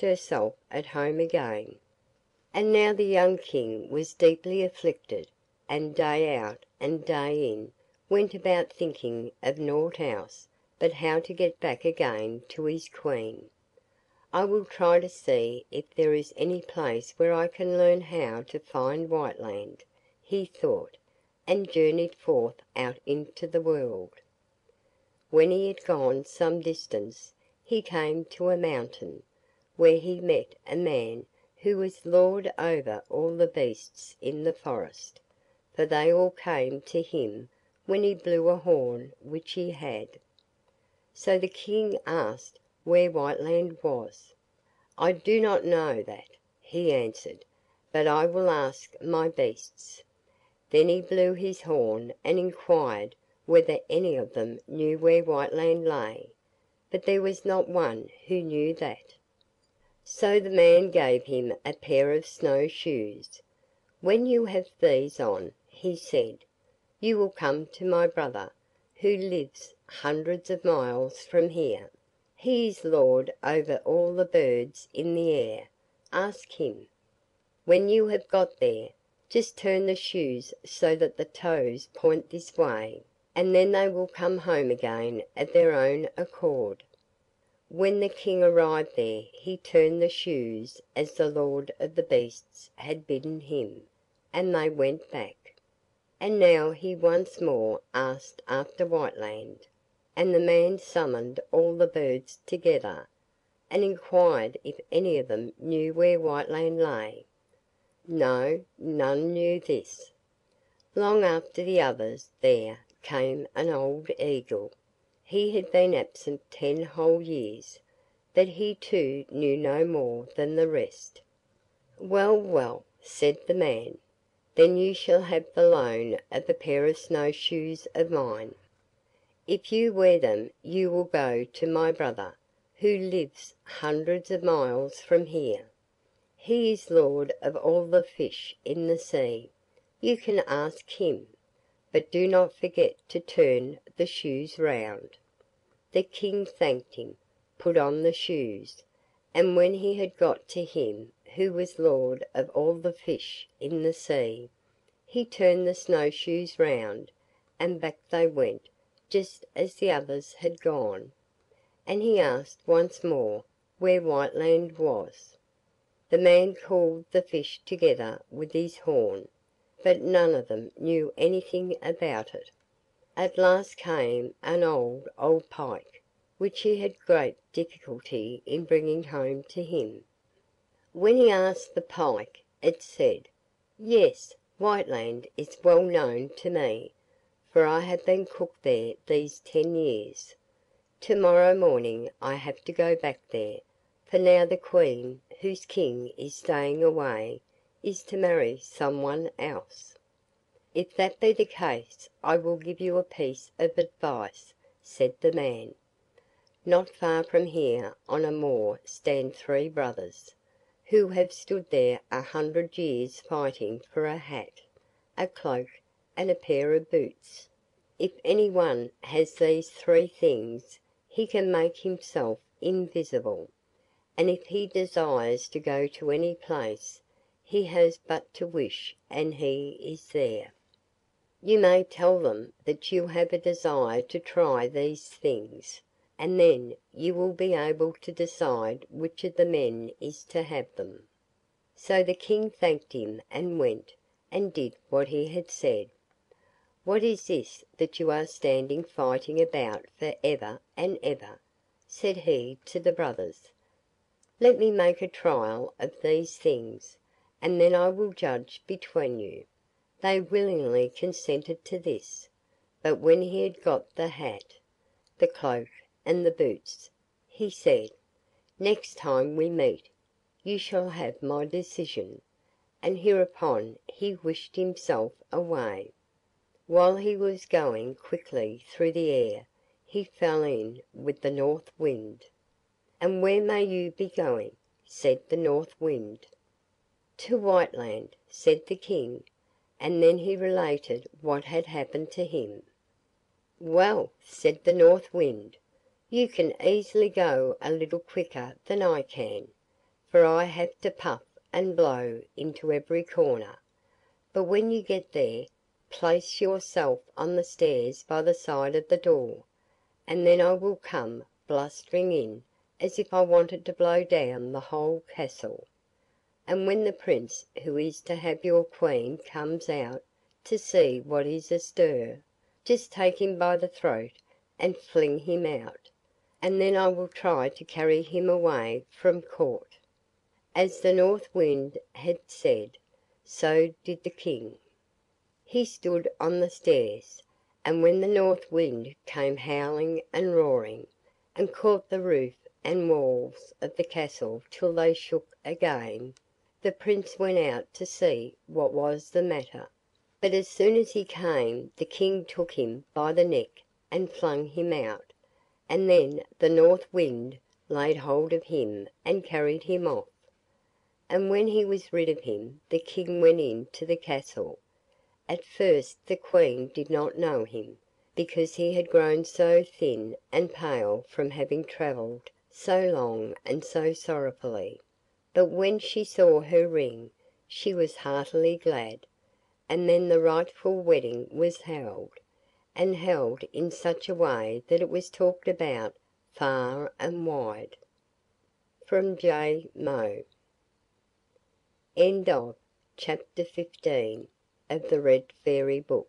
herself at home again. And now the young King was deeply afflicted, and day out and day in went about thinking of naught else but how to get back again to his Queen. "I will try to see if there is any place where I can learn how to find Whiteland," he thought, and journeyed forth out into the world. When he had gone some distance he came to a mountain, where he met a man who was lord over all the beasts in the forest, for they all came to him when he blew a horn which he had. So the King asked where Whiteland was. "I do not know that," he answered, "but I will ask my beasts." Then he blew his horn and inquired whether any of them knew where Whiteland lay, but there was not one who knew that. So the man gave him a pair of snow shoes. "When you have these on," he said, "you will come to my brother, who lives hundreds of miles from here. He is lord over all the birds in the air. Ask him. When you have got there, just turn the shoes so that the toes point this way, and then they will come home again of their own accord." When the King arrived there he turned the shoes as the lord of the beasts had bidden him, and they went back. And now he once more asked after Whiteland, and the man summoned all the birds together, and inquired if any of them knew where Whiteland lay. No, none knew this. Long after the others there came an old eagle. He had been absent 10 whole years, but he too knew no more than the rest. "Well, well," said the man, "then you shall have the loan of a pair of snowshoes of mine. If you wear them you will go to my brother, who lives hundreds of miles from here. He is lord of all the fish in the sea. You can ask him, but do not forget to turn the shoes round." The King thanked him, put on the shoes, and when he had got to him who was lord of all the fish in the sea, he turned the snowshoes round, and back they went just as the others had gone, and he asked once more where Whiteland was. The man called the fish together with his horn, but none of them knew anything about it. At last came an old pike, which he had great difficulty in bringing home to him. When he asked the pike, it said, "Yes, Whiteland is well known to me, for I have been cook there these 10 years. To-morrow morning I have to go back there, for now the Queen, whose King is staying away, is to marry some one else." "If that be the case I will give you a piece of advice," said the man. "Not far from here on a moor stand 3 brothers, who have stood there 100 years fighting for a hat, a cloak, and a pair of boots. If any one has these 3 things he can make himself invisible, and if he desires to go to any place he has but to wish and he is there. You may tell them that you have a desire to try these things, and then you will be able to decide which of the men is to have them." So the King thanked him and went and did what he had said. "What is this that you are standing fighting about for ever and ever?" said he to the brothers. "Let me make a trial of these things, and then I will judge between you." They willingly consented to this, but when he had got the hat, the cloak, and the boots, he said, "Next time we meet you shall have my decision," and hereupon he wished himself away. While he was going quickly through the air he fell in with the North Wind. "And where may you be going?" said the North Wind. "To Whiteland," said the King, and then he related what had happened to him. "Well," said the North Wind, "you can easily go a little quicker than I can. for I have to puff and blow into every corner. But when you get there, place yourself on the stairs by the side of the door, and then I will come blustering in as if I wanted to blow down the whole castle. And when the Prince who is to have your Queen comes out to see what is astir, just take him by the throat and fling him out, and then I will try to carry him away from court." As the North Wind had said, so did the King. He stood on the stairs, and when the North Wind came howling and roaring, and caught the roof and walls of the castle till they shook again, the Prince went out to see what was the matter. But as soon as he came the King took him by the neck and flung him out, and then the North Wind laid hold of him and carried him off. And when he was rid of him the King went into the castle. At first the Queen did not know him, because he had grown so thin and pale from having travelled so long and so sorrowfully, but when she saw her ring she was heartily glad, and then the rightful wedding was held, and held in such a way that it was talked about far and wide. From J. Moe. End of Chapter 15 of the Red Fairy Book.